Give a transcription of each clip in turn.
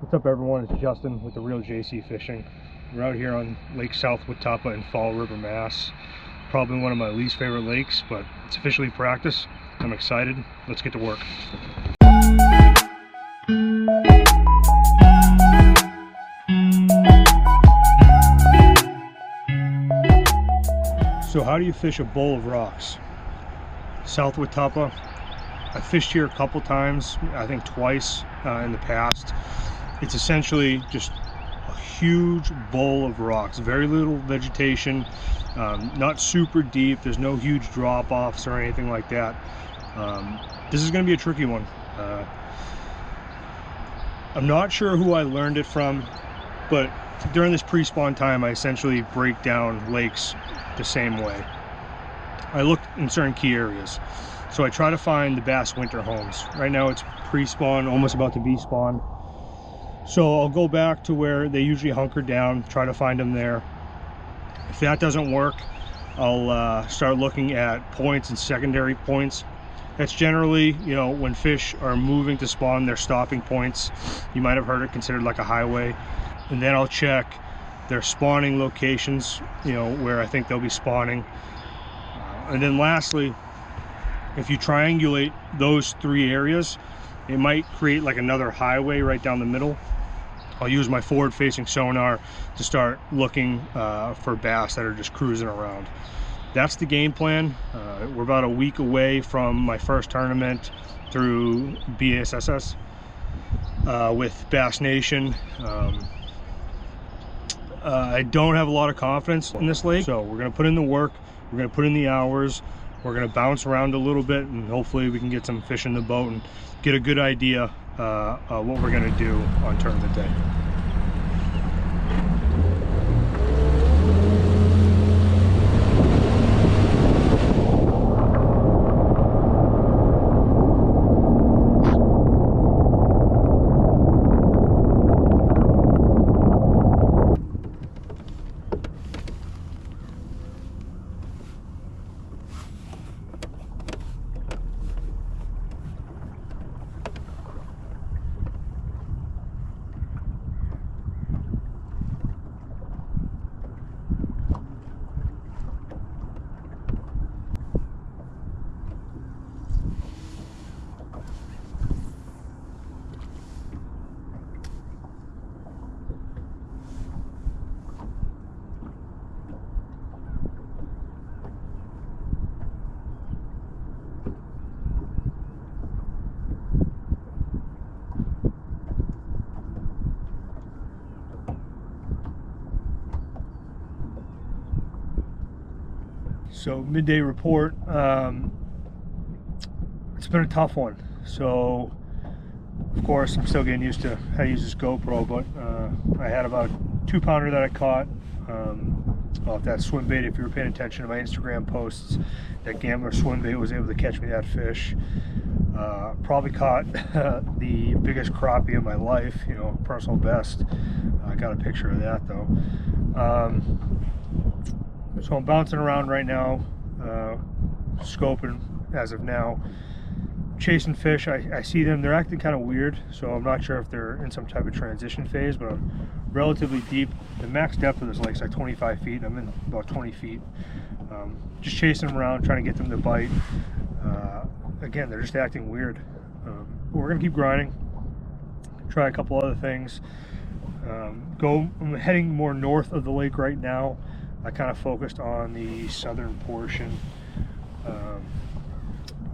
What's up everyone, it's Justin with The Real JC Fishing. We're out here on Lake South Watuppa in Fall River, Mass. Probably one of my least favorite lakes, but it's officially practice. I'm excited. Let's get to work. So how do you fish a bowl of rocks? South Watuppa. I fished here a couple times, I think twice in the past. It's essentially just a huge bowl of rocks, very little vegetation, not super deep, there's no huge drop-offs or anything like that. This is going to be a tricky one. I'm not sure who I learned it from, but during this pre-spawn time I essentially break down lakes the same way. I look in certain key areas. So I try to find the bass winter homes. Right now it's pre-spawn, almost about to be spawn. So I'll go back to where they usually hunker down, try to find them there. If that doesn't work, I'll start looking at points and secondary points. That's generally, you know, when fish are moving to spawn, they're stopping points. You might have heard it considered like a highway. And then I'll check their spawning locations, you know, where I think they'll be spawning. And then lastly, if you triangulate those three areas, it might create like another highway right down the middle. I'll use my forward-facing sonar to start looking for bass that are just cruising around. That's the game plan. We're about a week away from my first tournament through BASSS with Bass Nation. I don't have a lot of confidence in this lake, so we're going to put in the work, we're going to put in the hours, we're going to bounce around a little bit, and hopefully we can get some fish in the boat and get a good idea what we're going to do on tournament day. So midday report, it's been a tough one. So of course I'm still getting used to how to use this GoPro, but I had about a 2-pounder that I caught off that swim bait. If you were paying attention to my Instagram posts, that Gambler swim bait was able to catch me that fish. Probably caught the biggest crappie of my life, you know, personal best. I got a picture of that though. So I'm bouncing around right now, scoping as of now, chasing fish. I see them, they're acting kind of weird, so I'm not sure if they're in some type of transition phase, but I'm relatively deep. The max depth of this lake is like 25 feet, and I'm in about 20 feet. Just chasing them around, trying to get them to bite. Again, they're just acting weird. But we're gonna keep grinding, try a couple other things. I'm heading more north of the lake right now. I kind of focused on the southern portion.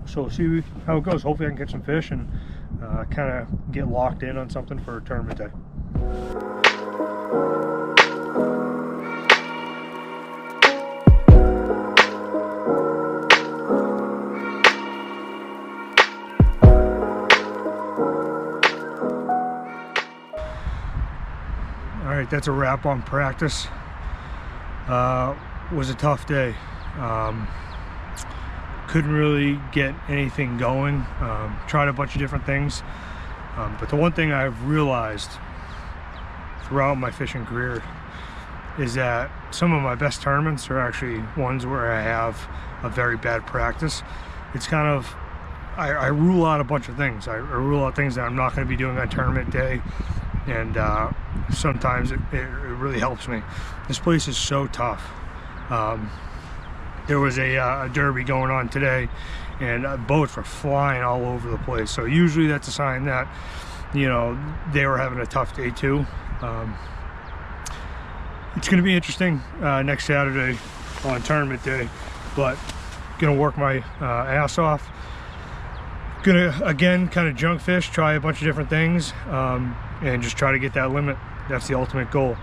So we'll see how it goes. Hopefully I can catch some fish and kind of get locked in on something for tournament day. All right, that's a wrap on practice. Was a tough day. Couldn't really get anything going. Tried a bunch of different things, but the one thing I've realized throughout my fishing career is that some of my best tournaments are actually ones where I have a very bad practice. It's kind of, I rule out a bunch of things. I rule out things that I'm not going to be doing on tournament day. and sometimes it really helps me. This place is so tough. There was a derby going on today, and boats were flying all over the place, so usually that's a sign that, you know, they were having a tough day too. It's going to be interesting next Saturday on tournament day, but gonna work my ass off. Gonna again kind of junk fish, try a bunch of different things, and just try to get that limit. That's the ultimate goal.